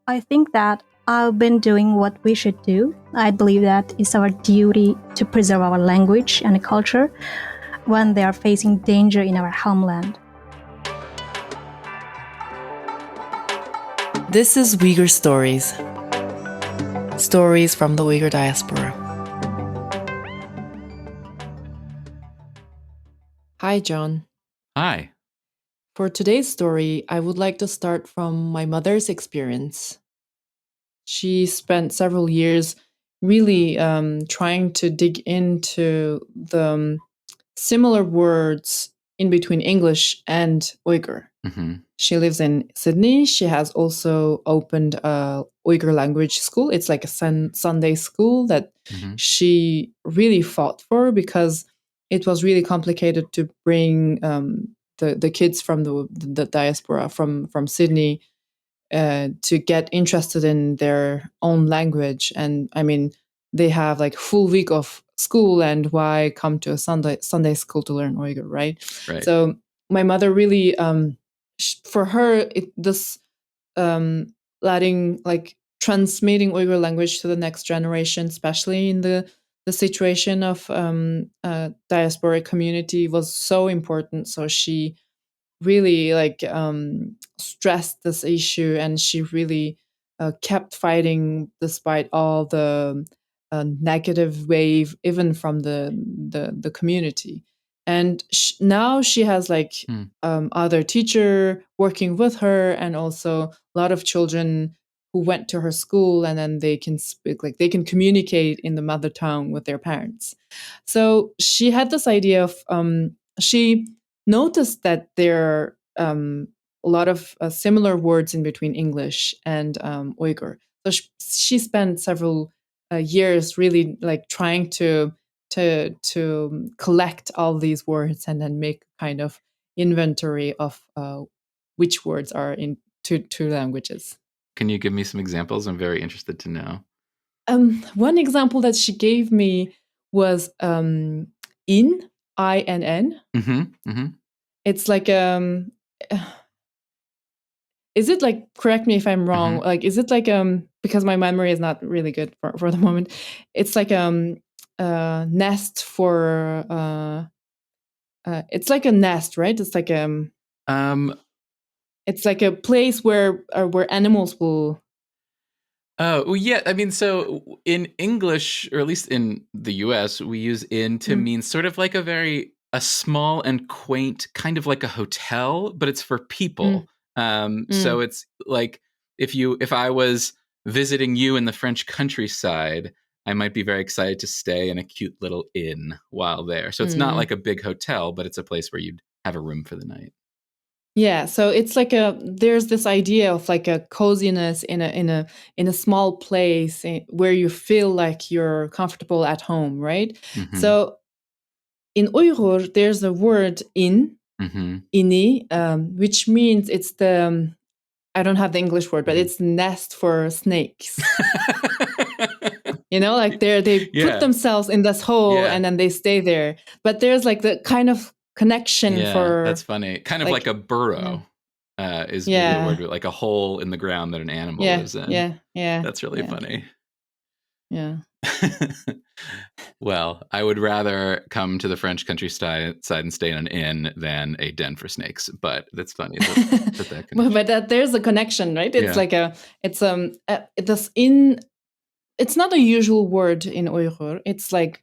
I think that I've been doing what we should do. I believe that it's our duty to preserve our language and culture when they are facing danger in our homeland. This is Uyghur Stories. Stories from the Uyghur diaspora. Hi, John. Hi. For today's story, I would like to start from my mother's experience. She spent several years really trying to dig into the similar words in between English and Uyghur. Mm-hmm. She lives in Sydney. She has also opened a Uyghur language school. It's like a Sunday school that she really fought for because it was really complicated to bring the kids from the diaspora from Sydney to get interested in their own language. And I mean, they have like full week of school, and why come to a Sunday school to learn Uyghur, right? So my mother really, for her, this letting like transmitting Uyghur language to the next generation, especially in the situation of diaspora community, was so important. So she really like stressed this issue, and she really kept fighting despite all the negative wave, even from the community. And now she has like other teacher working with her, and also a lot of children who went to her school, and then they can speak, like they can communicate in the mother tongue with their parents. So she had this idea of she noticed that there are a lot of similar words in between English and Uyghur. So she spent several years really like trying to collect all these words and then make kind of inventory of which words are in two languages. Can you give me some examples? I'm very interested to know. One example that she gave me was in, I-N-N. It's like is it like, correct me if I'm wrong, like is it like because my memory is not really good for the moment, it's like nest for it's like a nest, right? It's like it's like a place where animals will. Oh, well, yeah. I mean, so in English, or at least in the US, we use in to mean sort of like a small and quaint, kind of like a hotel, but it's for people. So it's like if I was visiting you in the French countryside, I might be very excited to stay in a cute little inn while there. So it's not like a big hotel, but it's a place where you'd have a room for the night. Yeah, so it's like there's this idea of like a coziness in a small place where you feel like you're comfortable at home, right? So in Uyghur, there's a word in, ini, which means it's the I don't have the English word, but it's nest for snakes. You know, like they put themselves in this hole and then they stay there. But there's like the kind of connection for. That's funny. Kind of like a burrow. Is maybe the word, like a hole in the ground that an animal lives in. Yeah. That's really funny. Yeah. Well, I would rather come to the French countryside and stay in an inn than a den for snakes. But that's funny. But there's a connection, right? It's like this in. It's not a usual word in Uyghur. It's like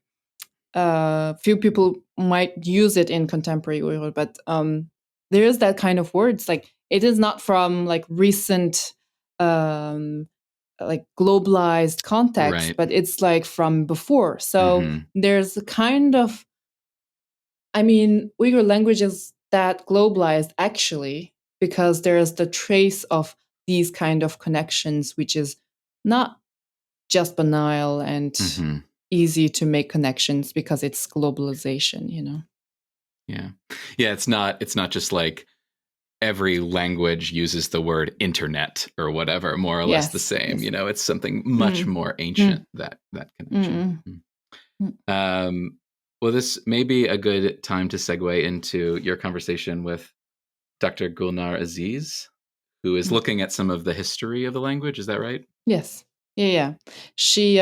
few people might use it in contemporary Uyghur, but there is that kind of words. Like it is not from like recent like globalized context, but it's like from before. So there's a kind of, I mean, Uyghur language is that globalized actually, because there's the trace of these kind of connections, which is not just banal and easy to make connections because it's globalization, you know? Yeah. It's not just like every language uses the word internet or whatever, more or less the same. You know, it's something much more ancient, that connection. Well, this may be a good time to segue into your conversation with Dr. Gulnar Eziz, who is looking at some of the history of the language. Is that right? Yes. Yeah. She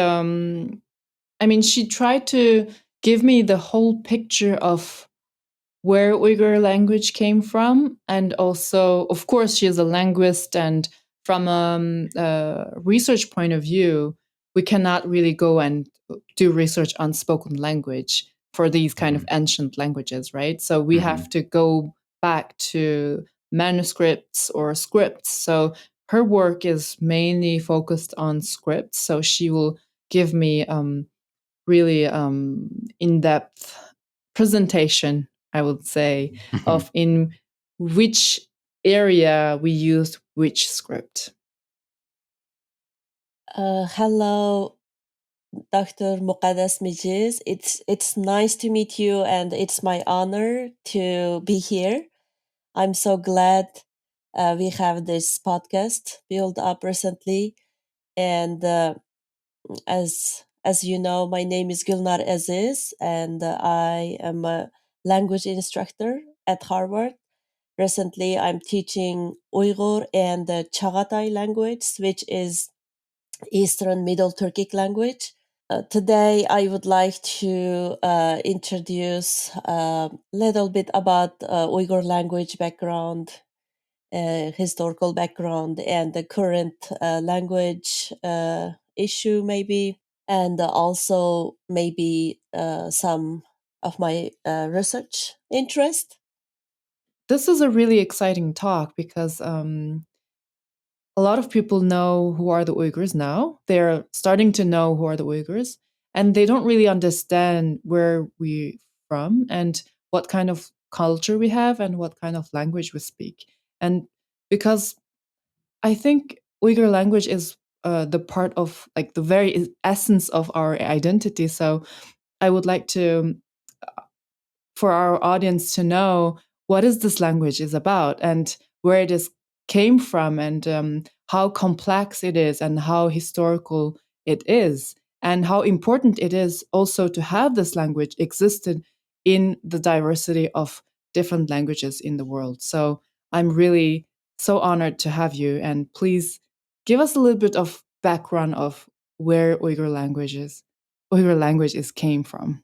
she tried to give me the whole picture of where Uyghur language came from. And also, of course, she is a linguist. And from a research point of view, we cannot really go and do research on spoken language for these kind of ancient languages, right? So we have to go back to manuscripts or scripts. So her work is mainly focused on scripts. So she will give me really in-depth presentation, I would say, of in which area we used which script. Hello, Dr. Mukaddas Mijiz. It's nice to meet you, and it's my honor to be here. I'm so glad we have this podcast built up recently, and as you know, my name is Gulnar Eziz, and I am a language instructor at Harvard. Recently, I'm teaching Uyghur and the Chagatai language, which is Eastern Middle Turkic language. Today, I would like to introduce a little bit about Uyghur language background, historical background, and the current language issue, maybe, and also maybe some of my research interest. This is a really exciting talk because a lot of people know who are the Uyghurs now. They're starting to know who are the Uyghurs, and they don't really understand where we're from and what kind of culture we have and what kind of language we speak. And because I think Uyghur language is the part of like the very essence of our identity. So I would like to, for our audience to know what is this language is about and where it is came from and how complex it is and how historical it is and how important it is also to have this language existed in the diversity of different languages in the world. So I'm really so honored to have you, and please give us a little bit of background of where Uyghur languages came from.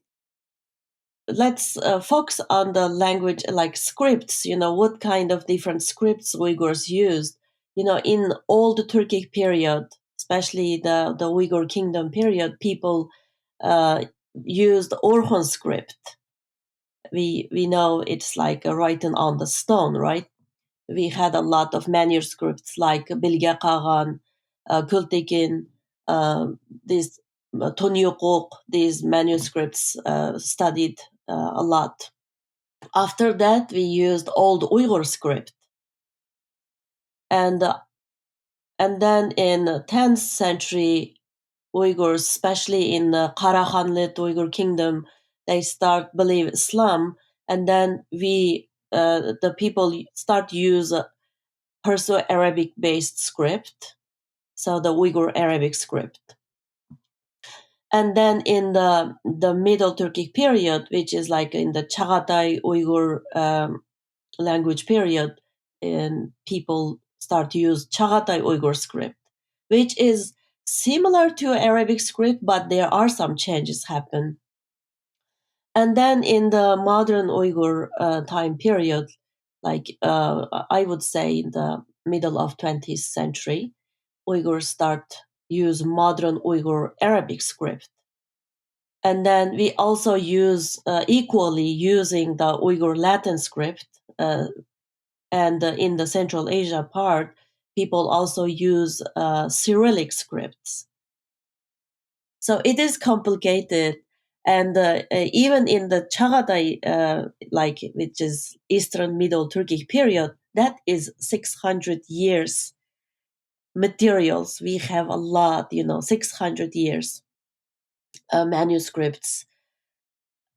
Let's focus on the language, like scripts, what kind of different scripts Uyghurs used. In old Turkic period, especially the Uyghur kingdom period, people used Orhun script. We know it's like written on the stone, right? We had a lot of manuscripts like Bilge Kağan, Gültekin, these Tonyukuk, these manuscripts studied a lot. After that, we used old Uyghur script. And then in the 10th century, Uyghurs, especially in the Karahanlit Uyghur kingdom, they start believe Islam. And then the people start use Perso-Arabic based script, so the Uyghur Arabic script. And then in the Middle Turkic period, which is like in the Chagatai Uyghur language period, and people start to use Chagatai Uyghur script, which is similar to Arabic script, but there are some changes happen. And then in the modern Uyghur time period, like I would say in the middle of 20th century, Uyghurs start use modern Uyghur Arabic script. And then we also use equally using the Uyghur Latin script. And in the Central Asia part, people also use Cyrillic scripts. So it is complicated. And even in the Chagatai, which is Eastern Middle Turkic period, that is 600 years materials. We have a lot, 600 years manuscripts.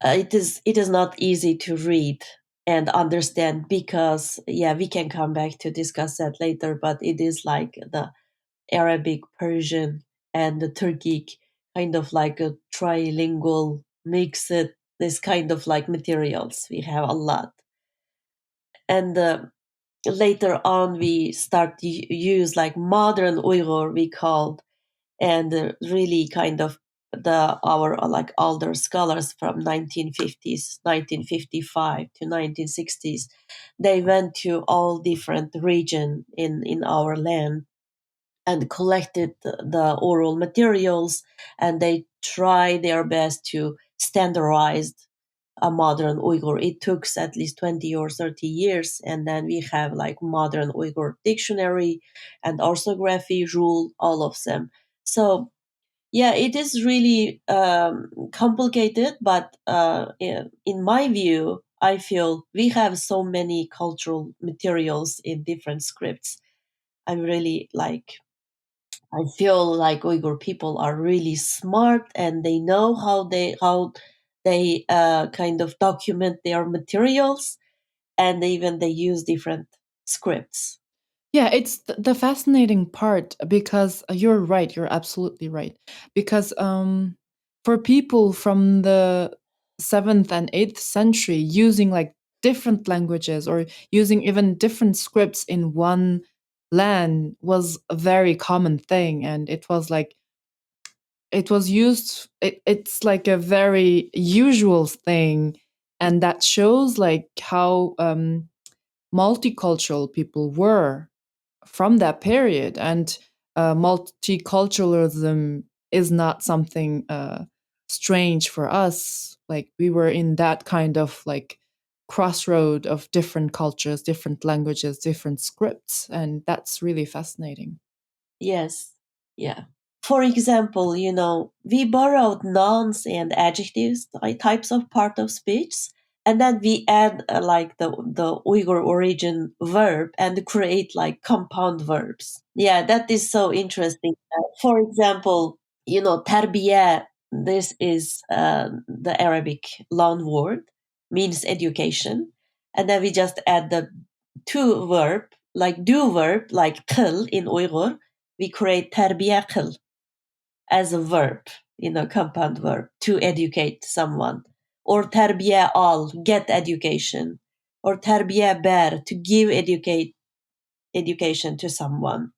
It is not easy to read and understand because, we can come back to discuss that later, but it is like the Arabic, Persian, and the Turkic, kind of like a trilingual mix, this kind of like materials. We have a lot. And later on we start to use like modern Uyghur, we called, and really kind of our like older scholars from 1950s, 1955 to 1960s, they went to all different region in our land and collected the oral materials, and they try their best to standardize a modern Uyghur. It took at least 20 or 30 years, and then we have like modern Uyghur dictionary and orthography rule, all of them. So yeah, it is really complicated, but in my view, I feel we have so many cultural materials in different scripts. I'm really like, I feel like Uyghur people are really smart, and they know how they kind of document their materials, and even they use different scripts. Yeah, it's the fascinating part because you're right. You're absolutely right. Because for people from the 7th and 8th century using like different languages or using even different scripts in one land was a very common thing. And it was like, it was used, it's like a very usual thing. And that shows like how multicultural people were from that period. And multiculturalism is not something strange for us. Like we were in that kind of like crossroad of different cultures, different languages, different scripts, and that's really fascinating. Yes, yeah. For example, we borrowed nouns and adjectives, types of part of speech, and then we add like the Uyghur origin verb and create like compound verbs. Yeah, that is so interesting. For example, terbiye, this is the Arabic loan word, means education. And then we just add the to verb, like do verb, like kıl in Uyghur. We create terbiye kıl as a verb, compound verb, to educate someone. Or terbiye al, get education. Or terbiye ber, to give education to someone.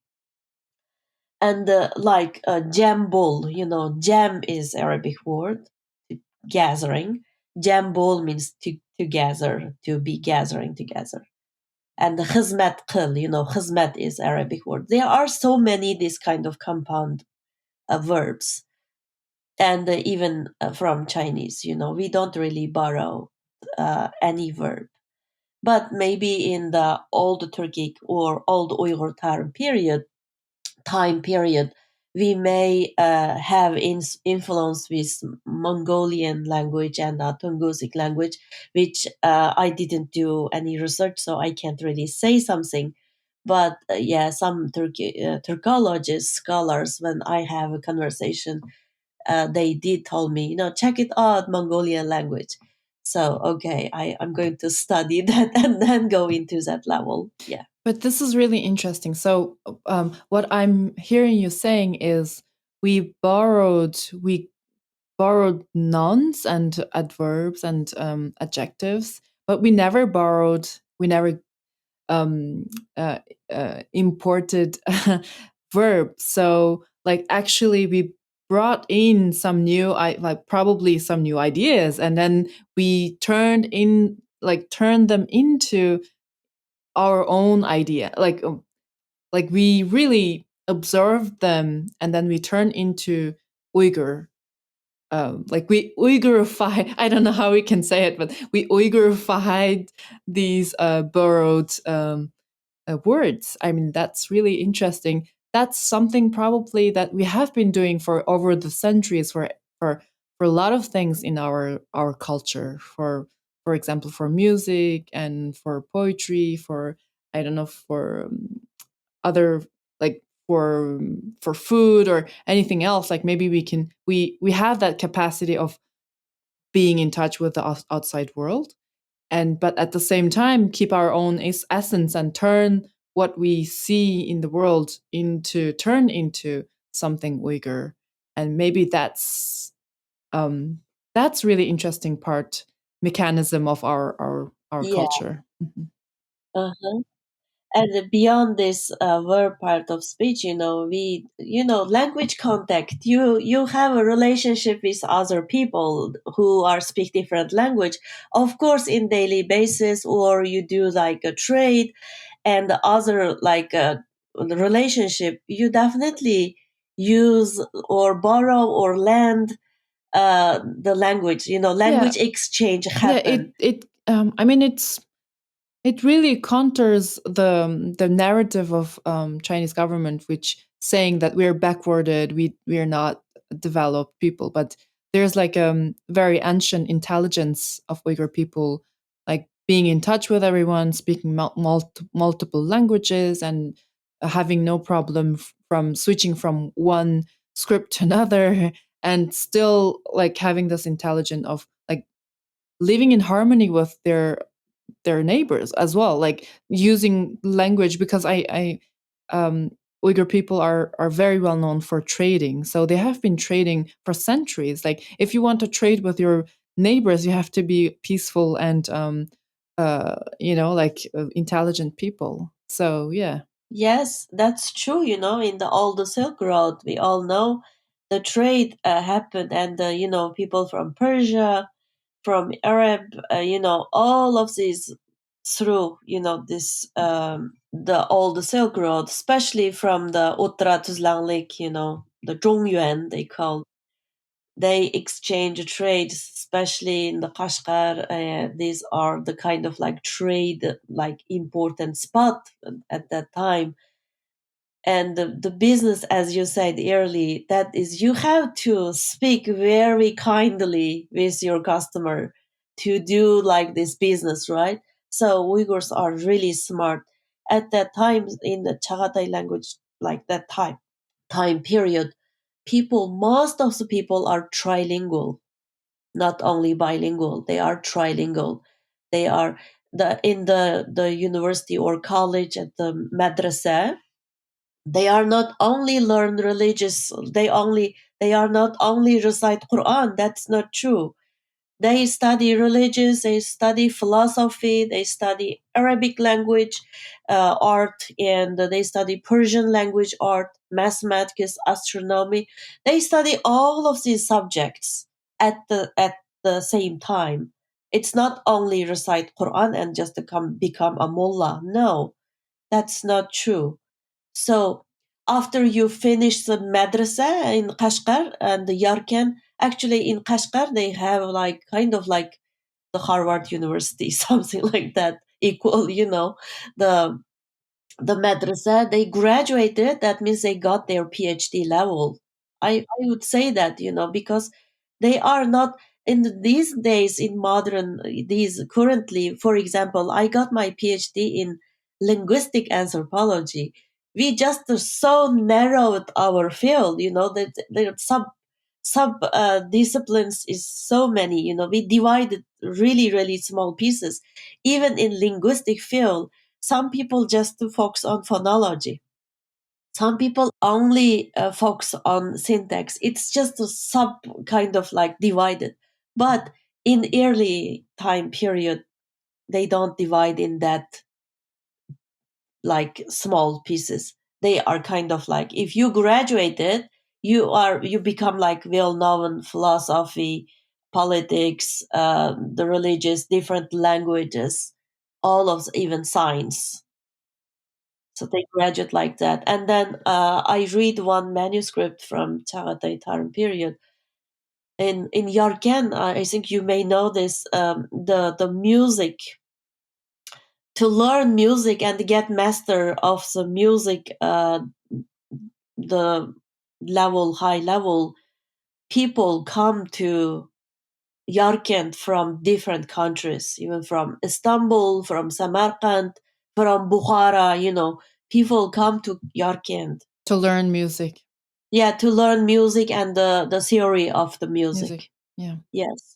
And like jambul, jam is Arabic word, gathering. Jambul means to gather, to be gathering together. And the hizmet kıl, hizmet is Arabic word. There are so many this kind of compound verbs. And even from Chinese, we don't really borrow any verb. But maybe in the old Turkic or old Uyghur time period, we may have influence with Mongolian language and Tungusic language, which I didn't do any research, so I can't really say something. But yeah, some Turkologists, scholars, when I have a conversation, they did tell me, check it out, Mongolian language. So, okay, I'm going to study that and then go into that level. Yeah. But this is really interesting. So, what I'm hearing you saying is we borrowed nouns and adverbs and adjectives, but we never um, imported verbs. So, like, actually, we brought in some new, probably some new ideas, and then we turned them into our own idea. Like we really observed them, and then we turn into Uyghur. Like we Uygurify, I don't know how we can say it, but we Uygurified these borrowed words. I mean, that's really interesting. That's something probably that we have been doing for over the centuries for a lot of things in our culture. For example, for music and for poetry, for I don't know, for other like for food or anything else. Like maybe we have that capacity of being in touch with the outside world, and but at the same time keep our own essence and turn what we see in the world into something Uyghur. And maybe that's really interesting part mechanism of our Yeah. culture. Uh-huh. And beyond this verb part of speech, language contact. You have a relationship with other people who are speak different language, of course, in daily basis, or you do like a trade and other like relationship. You definitely use or borrow or lend the language. Yeah, Language exchange yeah. happen. I mean, it really counters the narrative of Chinese government, which saying that we're backwarded, we are not developed people. But there's like a very ancient intelligence of Uyghur people, like being in touch with everyone, speaking multiple languages, and having no problem from switching from one script to another, and still like having this intelligence of like living in harmony with their neighbors as well, like using language, because I Uyghur people are very well known for trading, so they have been trading for centuries. Like if you want to trade with your neighbors, you have to be peaceful and intelligent people. So yeah. Yes, that's true. In the old Silk Road, we all know the trade happened, and people from Persia, from Arab, all of these through this the old Silk Road, especially from the Uttra Tuzlanlik, the Zhongyuan they call. They exchange trade, especially in the Kashgar. These are the kind of like trade, like important spot at that time. And the business, as you said early, that is, you have to speak very kindly with your customer to do like this business, right? So Uyghurs are really smart at that time in the Chagatai language, like that time period. Most of the people are trilingual, not only bilingual. They are trilingual. They are in the university or college at the madrasa. They are not only learn religious, they are not only recite Quran. That's not true. They study religious, they study philosophy, they study Arabic language, art, and they study Persian language, art, mathematics, astronomy. They study all of these subjects at the same time. It's not only recite Quran and just become a mullah. No, that's not true. So after you finish the madrasa in Kashgar and the Yarkand, actually in Kashgar they have like kind of like the Harvard University, something like that, equal, the the madrasa. They graduated. That means they got their PhD level. I would say that, because they are not in these days in modern these currently. For example, I got my PhD in linguistic anthropology. We just so narrowed our field. That the sub disciplines is so many. We divided really really small pieces. Even in linguistic field, some people just focus on phonology. Some people only focus on syntax. It's just a sub kind of like divided. But in early time period, they don't divide in that like small pieces. They are kind of like, if you graduated, you become like well known philosophy, politics, the religious, different languages, all of even science. So they graduate like that. And then I read one manuscript from Chagatai Taran period. In Yarkand, I think you may know this, the music, to learn music and get master of the music, the high level, people come to Yarkand from different countries, even from Istanbul, from Samarkand, from Bukhara, people come to Yarkand. To learn music. Yeah, to learn music and the theory of the music. Yeah. Yes.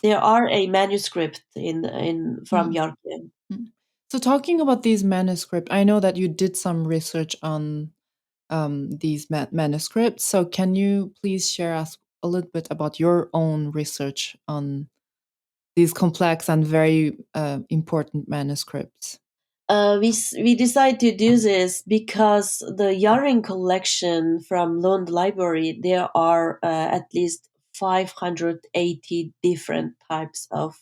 There are a manuscript in from Mm. Yarkand. Mm. So talking about these manuscripts, I know that you did some research on these manuscripts. So can you please share us a little bit about your own research on these complex and very important manuscripts? we decided to do this because the Yaring collection from Lund Library, there are at least 580 different types of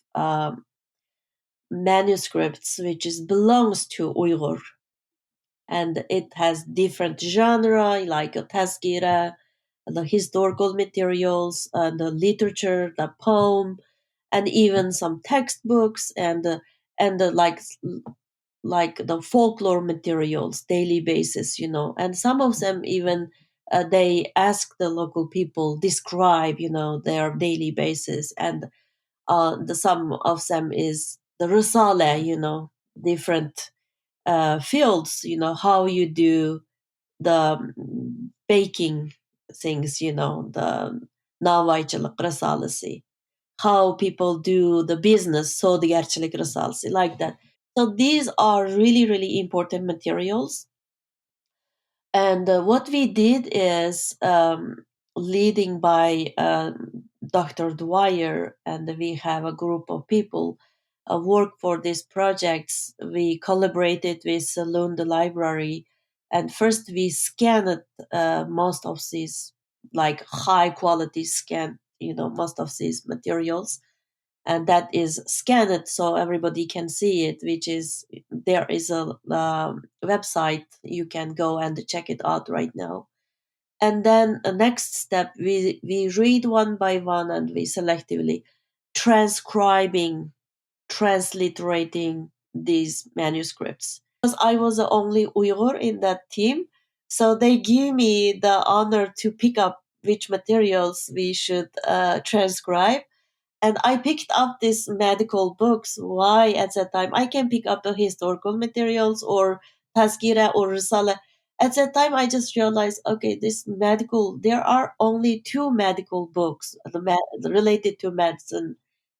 manuscripts, which belongs to Uyghur. And it has different genre, like a tazkira, the historical materials, the literature, the poem, and even some textbooks and like the folklore materials, daily basis, and some of them even they ask the local people describe, their daily basis, and some of them is the risale, different fields, how you do the baking things, the navayçılık risalesi, how people do the business, so the gerçelik risalesi, like that. So these are really, really important materials. And what we did is, leading by Dr. Dwyer, and we have a group of people work for these projects. We collaborated with Lund Library, and first we scanned most of these, like high quality scan, most of these materials, and that is scanned so everybody can see it, which is, there is a website you can go and check it out right now. And then the next step, we read one by one, and we selectively transcribing, transliterating these manuscripts. Because I was the only Uyghur in that team, so they give me the honor to pick up which materials we should transcribe. And I picked up these medical books. Why? At that time I can pick up the historical materials or Tazkira or Risala. At that time I just realized, okay, this medical, there are only two medical books related to medicine,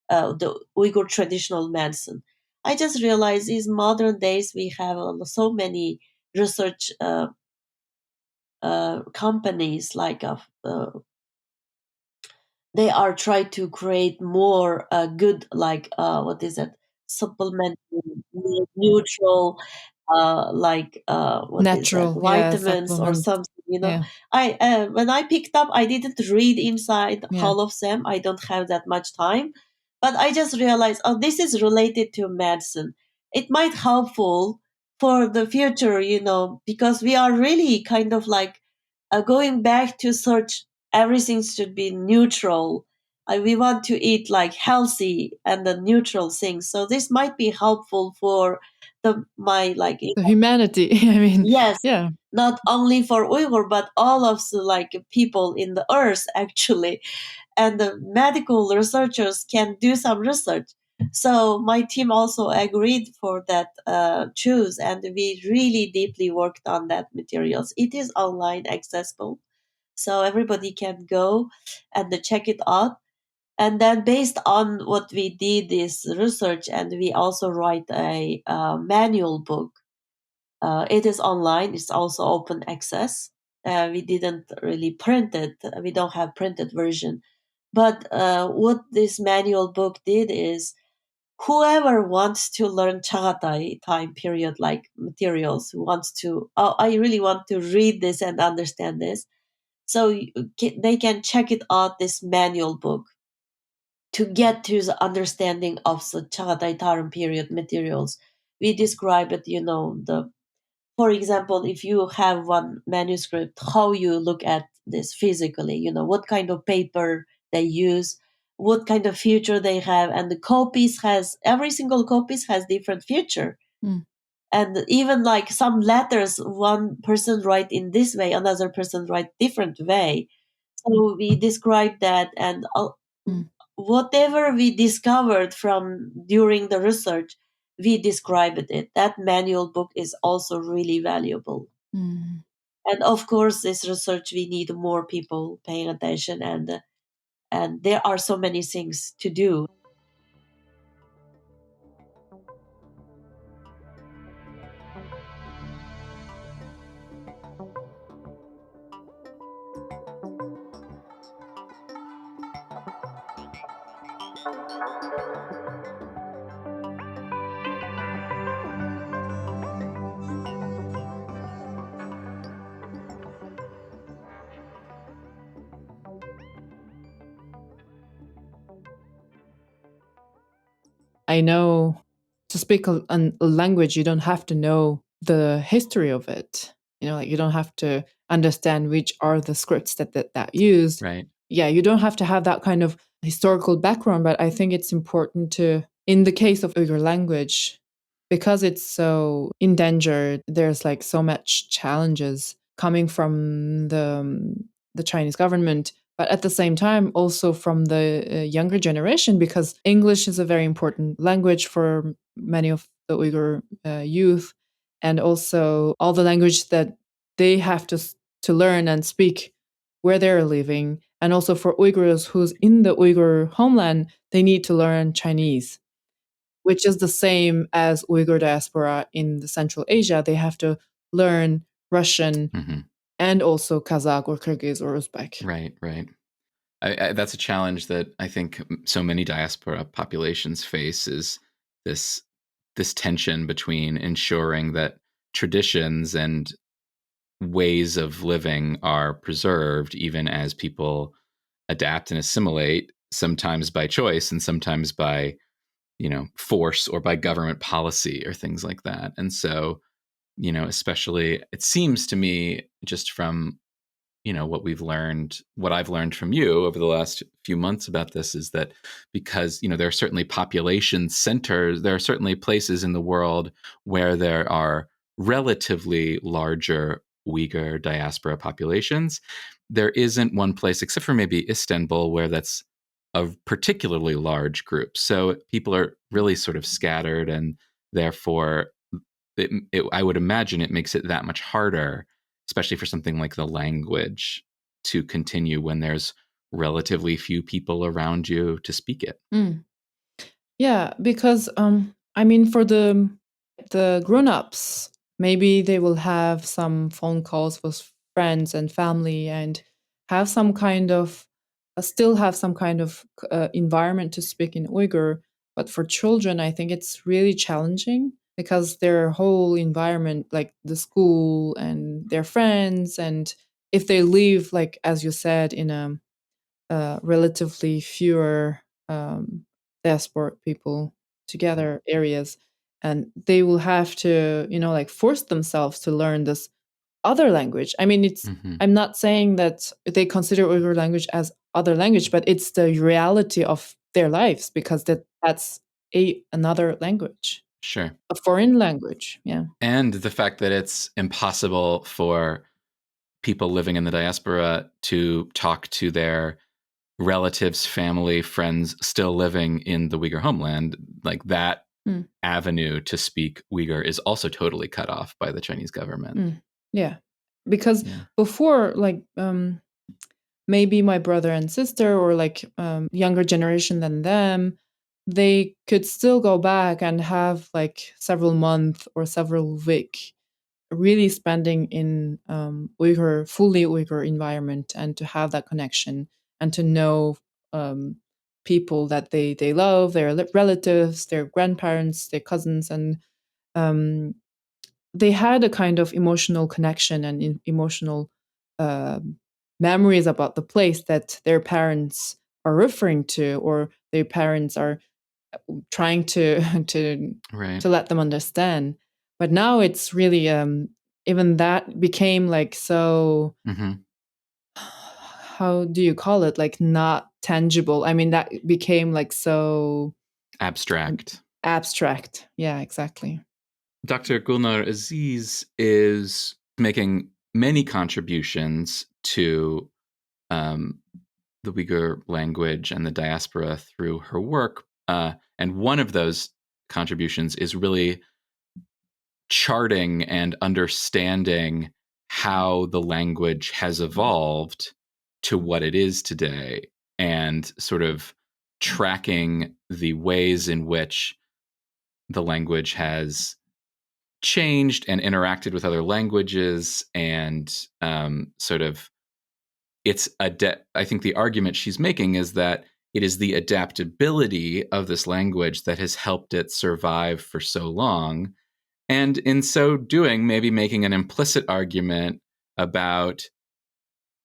the Uyghur traditional medicine. I just realized these modern days we have so many research companies, like they are trying to create more good, like what is it, supplement, neutral, like what is that, Natural, yeah, vitamins or supplement. something, Yeah, I when I picked up, I didn't read inside yeah. all of them, I don't have that much time, but I just realized, oh, this is related to medicine, it might helpful for the future, because we are really kind of like going back to search, everything should be neutral. We want to eat like healthy and the neutral things. So this might be helpful for my like, The humanity. I mean, yes, yeah. not only for Uyghur but all of the like people in the earth actually, and the medical researchers can do some research. So my team also agreed for that choose, and we really deeply worked on that materials. It is online accessible, so everybody can go and check it out. And then based on what we did this research, and we also write a manual book. It is online, it's also open access. We didn't really print it, we don't have printed version. But what this manual book did is, whoever wants to learn Chagatai time period like materials, who wants to, oh, I really want to read this and understand this, so they can check it out, this manual book, to get to the understanding of the Chagatai Tarim period materials. We describe it, the, for example, if you have one manuscript, how you look at this physically, what kind of paper they use, what kind of feature they have, and the copies has, every single copies has different feature. Mm. And even like some letters, one person write in this way, another person write different way. So we describe that, and Mm. whatever we discovered from during the research, we described it. That manual book is also really valuable. Mm. And of course, this research, we need more people paying attention, and there are so many things to do. I know to speak a language, you don't have to know the history of it. Like you don't have to understand which are the scripts that used. Right. Yeah, you don't have to have that kind of historical background, but I think it's important to, in the case of Uyghur language, because it's so endangered, there's like so much challenges coming from the Chinese government, but at the same time also from the younger generation, because English is a very important language for many of the Uyghur youth, and also all the language that they have to learn and speak where they're living. And also for Uyghurs who's in the Uyghur homeland, they need to learn Chinese, which is the same as Uyghur diaspora in the Central Asia. They have to learn Russian and also Kazakh or Kyrgyz or Uzbek. Right. That's a challenge that I think so many diaspora populations face, is this tension between ensuring that traditions and ways of living are preserved, even as people adapt and assimilate, sometimes by choice and sometimes by, force or by government policy or things like that. And so, especially it seems to me, just from what I've learned from you over the last few months about this, is that because, there are certainly population centers, there are certainly places in the world where there are relatively larger Uyghur diaspora populations. There isn't one place, except for maybe Istanbul, where that's a particularly large group. So people are really sort of scattered, and therefore I would imagine it makes it that much harder, especially for something like the language, to continue when there's relatively few people around you to speak it. Yeah, because I mean, for the grown-ups, maybe they will have some phone calls with friends and family and have some kind of still have some kind of environment to speak in Uyghur. But for children, I think it's really challenging because their whole environment, like the school and their friends, and if they live, like as you said, in a relatively fewer diaspora people together areas, and they will have to like force themselves to learn this other language. I mean, I'm not saying that they consider Uyghur language as other language, but it's the reality of their lives, because that's another language. Sure. A foreign language. Yeah. And the fact that it's impossible for people living in the diaspora to talk to their relatives, family, friends still living in the Uyghur homeland, like that avenue to speak Uyghur is also totally cut off by the Chinese government. Yeah. Because before, like, maybe my brother and sister, or like younger generation than them, they could still go back and have like several months or several week really spending in fully Uyghur environment, and to have that connection and to know people that they love, their relatives, their grandparents, their cousins, and they had a kind of emotional connection and emotional memories about the place that their parents are referring to, or their parents are trying to let them understand. But now it's really even that became like so how do you call it, like not tangible. I mean, that became like so abstract. Yeah, exactly. Dr. Gulnar Eziz is making many contributions to the Uyghur language and the diaspora through her work. And one of those contributions is really charting and understanding how the language has evolved to what it is today, and sort of tracking the ways in which the language has changed and interacted with other languages, and sort of I think the argument she's making is that it is the adaptability of this language that has helped it survive for so long. And in so doing, maybe making an implicit argument about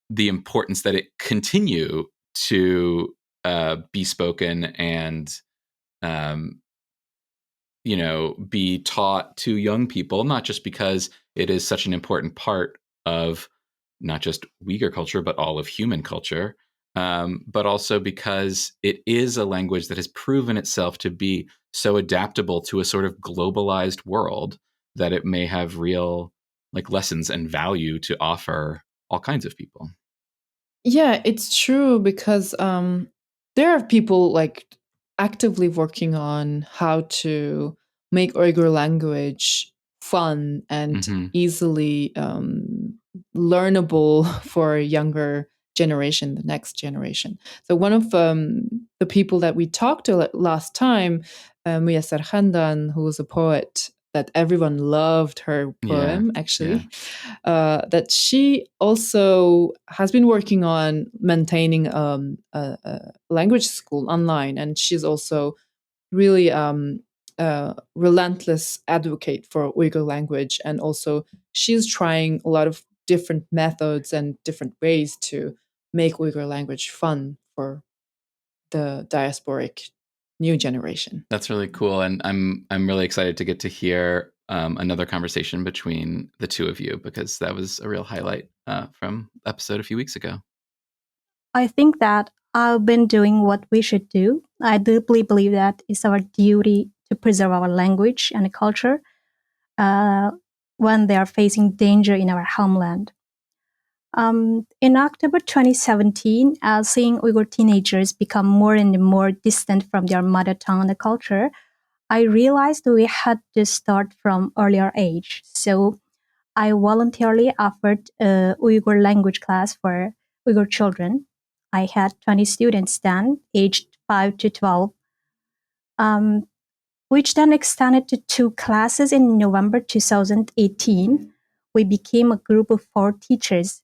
the importance that it continue to be spoken and be taught to young people, not just because it is such an important part of not just Uyghur culture, but all of human culture, but also because it is a language that has proven itself to be so adaptable to a sort of globalized world that it may have real lessons and value to offer all kinds of people. Yeah, it's true because there are people actively working on how to make Uyghur language fun and easily learnable for a younger generation, the next generation. So one of the people that we talked to last time, Muyesser Hendan, who was a poet that everyone loved her poem, actually, that she also has been working on maintaining a language school online. And she's also really relentless advocate for Uyghur language. And also she's trying a lot of different methods and different ways to make Uyghur language fun for the diasporic new generation. That's really cool, and I'm really excited to get to hear another conversation between the two of you, because that was a real highlight from the episode a few weeks ago. I think that I've been doing what we should do. I deeply believe that it's our duty to preserve our language and culture when they are facing danger in our homeland. In October 2017, seeing Uyghur teenagers become more and more distant from their mother tongue and culture, I realized we had to start from earlier age. So I voluntarily offered a Uyghur language class for Uyghur children. I had 20 students then, aged 5 to 12, which then extended to 2 classes in November 2018. We became a group of 4 teachers,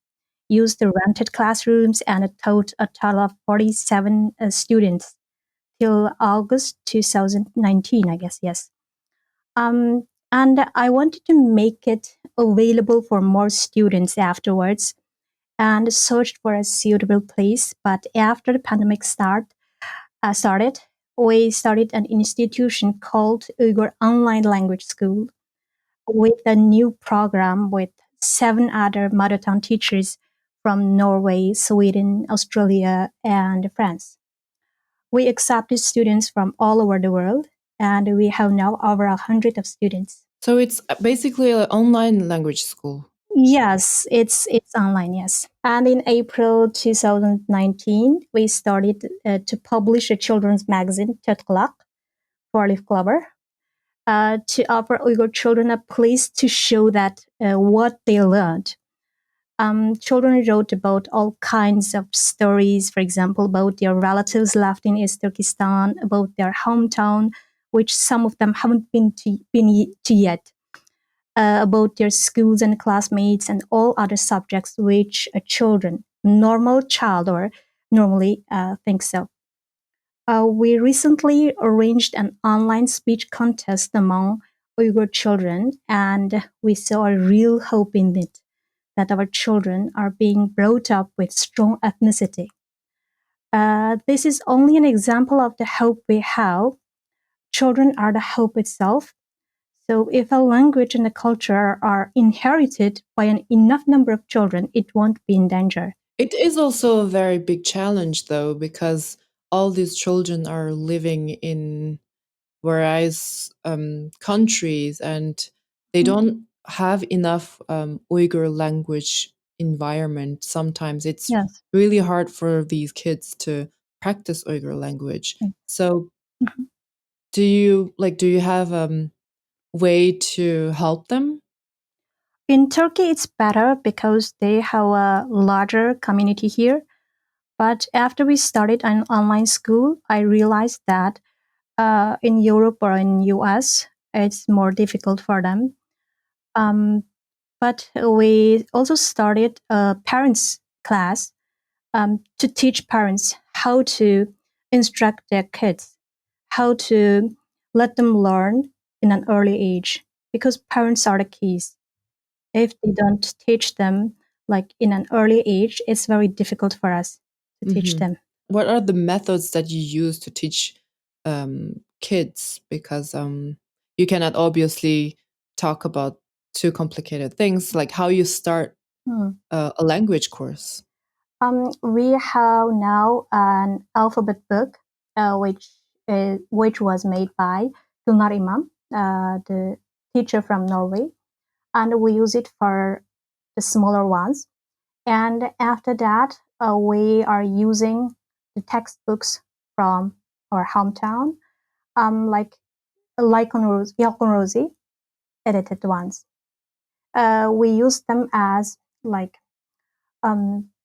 used the rented classrooms, and taught a total of 47 students till August 2019, I guess, yes. And I wanted to make it available for more students afterwards and searched for a suitable place. But after the pandemic started, we started an institution called Uyghur Online Language School with a new program with 7 other mother tongue teachers from Norway, Sweden, Australia, and France. We accepted students from all over the world, and we have now over 100 of students. So it's basically an online language school. Yes, it's online, yes. And in April 2019, we started to publish a children's magazine, Tetlak, for Leaf Clover, to offer Uyghur children a place to show that what they learned. Children wrote about all kinds of stories, for example, about their relatives left in East Turkestan, about their hometown, which some of them haven't been to yet, about their schools and classmates, and all other subjects which a normal child or normally thinks of. We recently arranged an online speech contest among Uyghur children, and we saw a real hope in it, that our children are being brought up with strong ethnicity. This is only an example of the hope we have. Children are the hope itself. So if a language and a culture are inherited by an enough number of children, it won't be in danger. It is also a very big challenge, though, because all these children are living in various countries, and they don't have enough Uyghur language environment. Sometimes it's really hard for these kids to practice Uyghur language. So do you have way to help them? In Turkey, it's better because they have a larger community here. But after we started an online school, I realized that in Europe or in US, it's more difficult for them. But we also started a parents class to teach parents how to instruct their kids, how to let them learn in an early age, because parents are the keys. If they don't teach them in an early age, it's very difficult for us to teach them. What are the methods that you use to teach kids? Because you cannot obviously talk about too complicated things, like how you start a language course. We have now an alphabet book, which was made by Gulnar the teacher from Norway, and we use it for the smaller ones. And after that, we are using the textbooks from our hometown, like Uyghurization, edited ones. We use them as like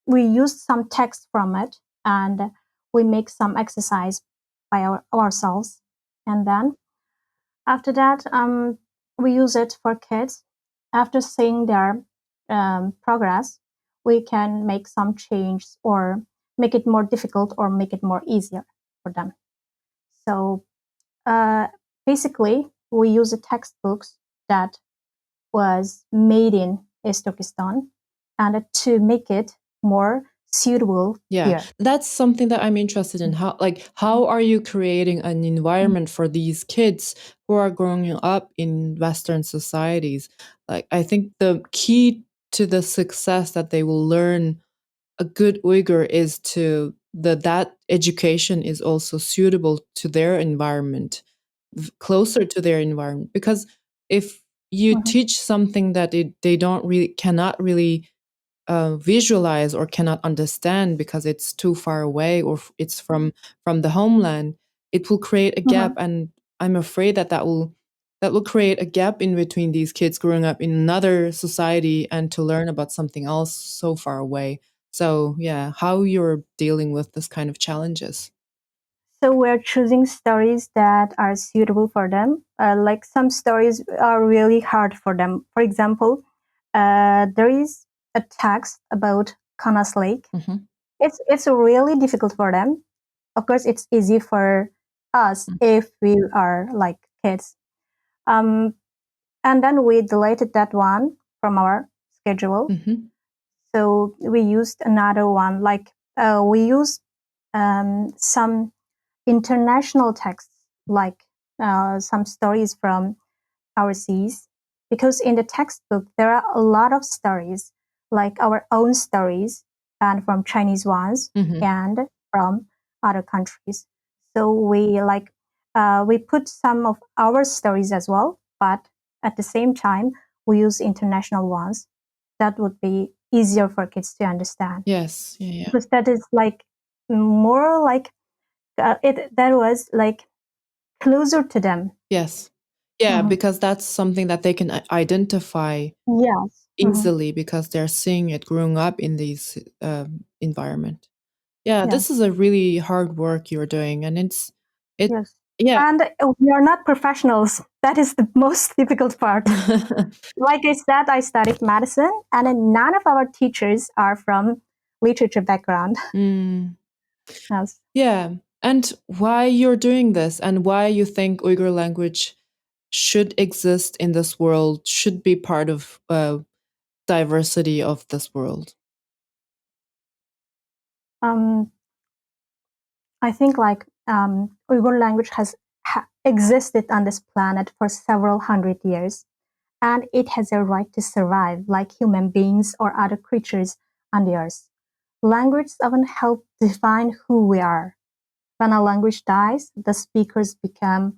we use some text from it, and we make some exercise by ourselves. And then after that, we use it for kids. After seeing their progress, we can make some changes or make it more difficult or make it more easier for them. So uh, basically, we use the textbooks that was made in Uzbekistan and to make it more suitable here. That's something that I'm interested in. How are you creating an environment for these kids who are growing up in Western societies? Like, I think the key to the success that they will learn a good Uyghur is that education is also suitable to their environment, closer to their environment. Because if you teach something that they cannot really visualize or cannot understand because it's too far away or it's from the homeland, it will create a gap, and I'm afraid that will create a gap in between these kids growing up in another society and to learn about something else so far away. So yeah, how you're dealing with this kind of challenges? So we're choosing stories that are suitable for them. Like some stories are really hard for them. For example, there is a text about Kanas Lake. It's really difficult for them. Of course, it's easy for us if we are like kids. And then we deleted that one from our schedule. So we used another one. Like we used some international texts, like some stories from overseas, because in the textbook there are a lot of stories, like our own stories, and from Chinese ones and from other countries. So we put some of our stories as well, but at the same time we use international ones. That would be easier for kids to understand. Yes, yeah. Because that is like more like that was like closer to them. Yes. Yeah, because that's something that they can identify Yes. easily because they're seeing it growing up in these environment. Yeah, this is a really hard work you're doing, and Yes. yeah. And we are not professionals. That is the most difficult part. Like I said, I studied medicine, and none of our teachers are from literature background. Yes. Yeah, and why you're doing this, and why you think Uyghur language should exist in this world, should be part of diversity of this world. I think like Uyghur language has existed on this planet for several hundred years, and it has a right to survive like human beings or other creatures on the earth. Language often help define who we are. When a language dies, the speakers become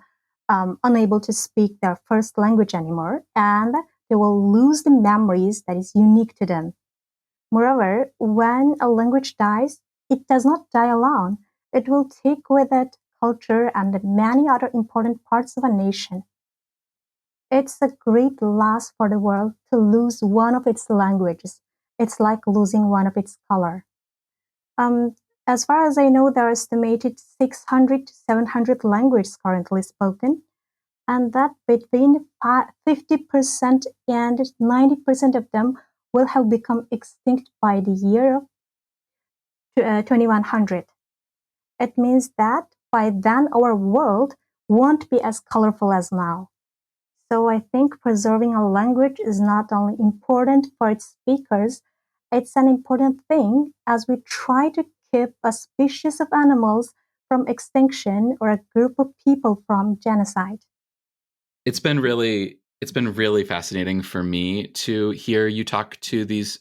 unable to speak their first language anymore, and they will lose the memories that is unique to them. Moreover, when a language dies, it does not die alone. It will take with it culture and many other important parts of a nation. It's a great loss for the world to lose one of its languages. It's like losing one of its color. Um, as far as I know, there are estimated 600 to 700 languages currently spoken, and that between 50% and 90% of them will have become extinct by the year of 2100. It means that by then our world won't be as colorful as now. So I think preserving a language is not only important for its speakers, it's an important thing as we try to keep a species of animals from extinction or a group of people from genocide. it's been really fascinating for me to hear you talk to these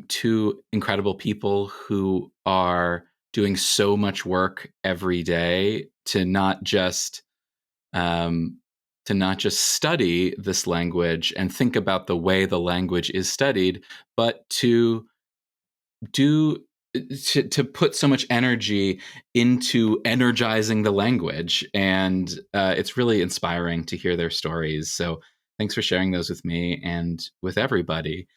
two incredible people who are doing so much work every day to not just study this language and think about the way the language is studied, but to put so much energy into energizing the language. And it's really inspiring to hear their stories. So thanks for sharing those with me and with everybody.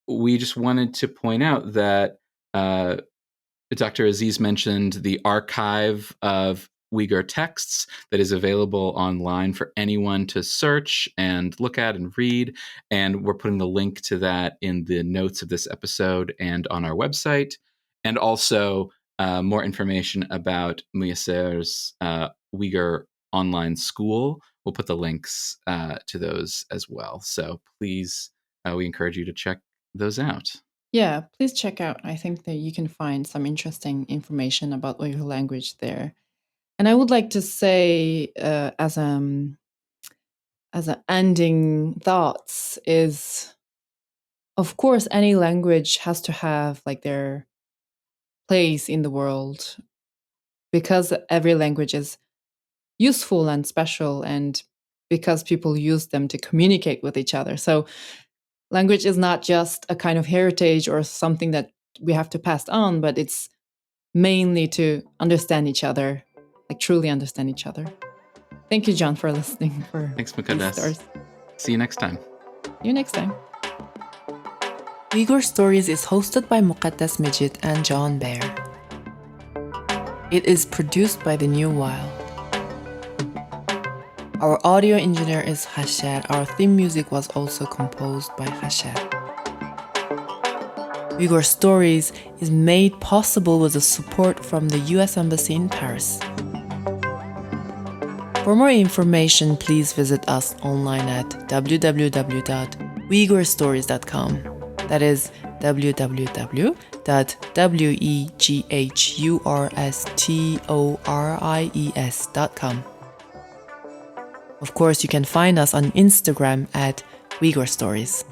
We just wanted to point out that Dr. Eziz mentioned the archive of Uyghur texts that is available online for anyone to search and look at and read. And we're putting the link to that in the notes of this episode and on our website. And also more information about Muyesser's Uyghur online school. We'll put the links to those as well. So please, we encourage you to check those out. Yeah, please check out. I think that you can find some interesting information about Uyghur language there. And I would like to say, as an ending thoughts, is of course any language has to have like their place in the world, because every language is useful and special, and because people use them to communicate with each other. So language is not just a kind of heritage or something that we have to pass on, but it's mainly to understand each other, like truly understand each other. Thank you, John, for listening. Thanks, Mukaddas. See you next time. See you next time. Uyghur Stories is hosted by Mukaddas and John Baer. It is produced by The New Wild. Our audio engineer is Hashad. Our theme music was also composed by Hashad. Uyghur Stories is made possible with the support from the US Embassy in Paris. For more information, please visit us online at www.Uyghurization.com. That is www.Uyghurization.com. Of course, you can find us on Instagram at Uyghur Stories.